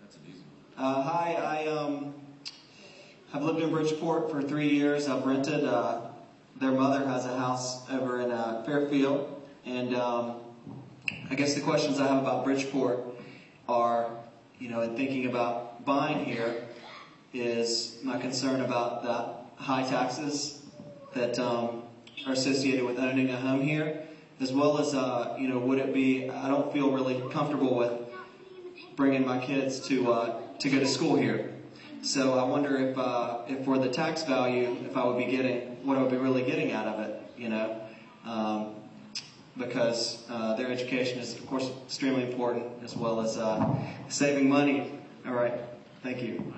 That's an easy one. Hi, I've lived in Bridgeport for 3 years. I've rented. Their mother has a house over in Fairfield, and I guess the questions I have about Bridgeport are, in thinking about buying here, is my concern about the high taxes that are associated with owning a home here, as well as, would it be, I don't feel really comfortable with bringing my kids to go to school here. So I wonder if for the tax value, if I would be getting, what I would be really getting out of it, because their education is, of course, extremely important, as well as saving money. All right. Thank you.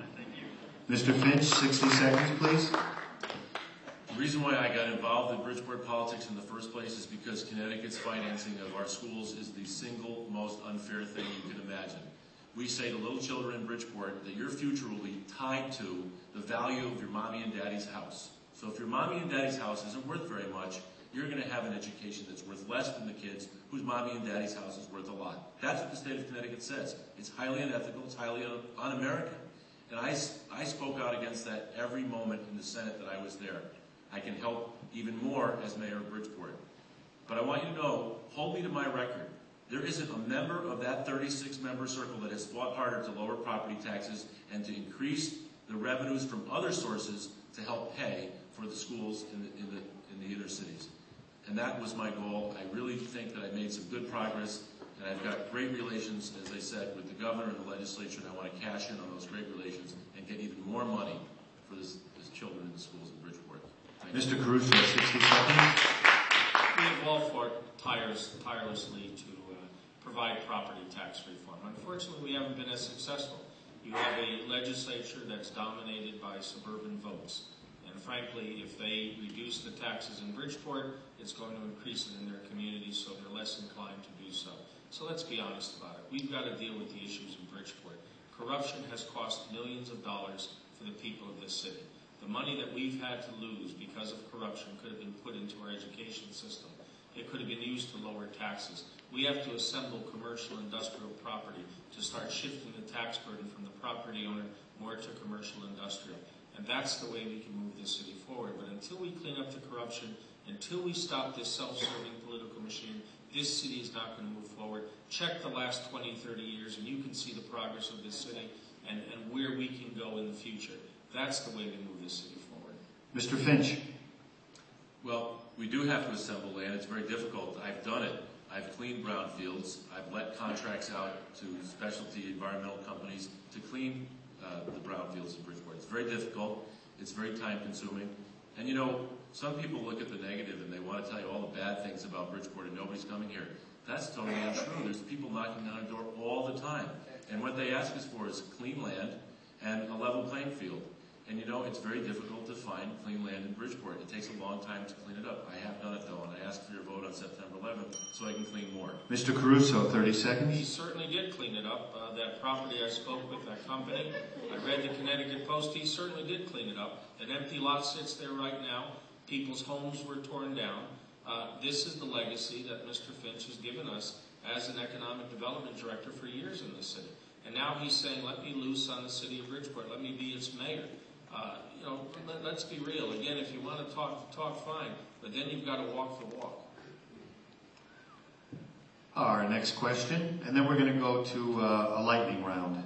Mr. Finch, 60 seconds, please. The reason why I got involved in Bridgeport politics in the first place is because Connecticut's financing of our schools is the single most unfair thing you can imagine. We say to little children in Bridgeport that your future will be tied to the value of your mommy and daddy's house. So if your mommy and daddy's house isn't worth very much, you're going to have an education that's worth less than the kids whose mommy and daddy's house is worth a lot. That's what the state of Connecticut says. It's highly unethical, it's highly un-American. And I spoke out against that every moment in the Senate that I was there. I can help even more as mayor of Bridgeport. But I want you to know, hold me to my record. There isn't a member of that 36-member circle that has fought harder to lower property taxes and to increase the revenues from other sources to help pay for the schools in the inner cities. And that was my goal. I really think that I made some good progress, and I've got great relations, as I said, with the governor and the legislature, and I want to cash in on those great relations and get even more money for this children in the schools in Bridgeport. Mr. Caruso, 60 seconds. We have all fought tirelessly to provide property tax reform. Unfortunately, we haven't been as successful. You have a legislature that's dominated by suburban votes. And frankly, if they reduce the taxes in Bridgeport, it's going to increase it in their communities, so they're less inclined to do so. So let's be honest about it. We've got to deal with the issues in Bridgeport. Corruption has cost millions of dollars for the people of this city. The money that we've had to lose because of corruption could have been put into our education system. It could have been used to lower taxes. We have to assemble commercial industrial property to start shifting the tax burden from the property owner more to commercial industrial. And that's the way we can move this city forward. But until we clean up the corruption, until we stop this self-serving political machine, this city is not going to move forward. Check the last 20, 30 years, and you can see the progress of this city and where we can go in the future. That's the way we move this city forward. Mr. Finch. Well, we do have to assemble land. It's very difficult. I've done it. I've cleaned brownfields. I've let contracts out to specialty environmental companies to clean the brownfields in Bridgeport. It's very difficult. It's very time-consuming. And some people look at the negative and they want to tell you all the bad things about Bridgeport and nobody's coming here. That's totally untrue. There's people knocking on our door all the time. And what they ask us for is clean land and a level playing field. And it's very difficult to find clean land in Bridgeport. It takes a long time to clean it up. I have done it, though, and I ask for your vote on September 11th so I can clean more. Mr. Caruso, 30 seconds. He certainly did clean it up. That property I spoke with, that company, I read the Connecticut Post, he certainly did clean it up. An empty lot sits there right now. People's homes were torn down. This is the legacy that Mr. Finch has given us as an economic development director for years in this city. And now he's saying, let me loose on the city of Bridgeport. Let me be its mayor. Let's be real. Again, if you want to talk fine, but then you've got to walk the walk. Our next question, and then we're going to go to a lightning round.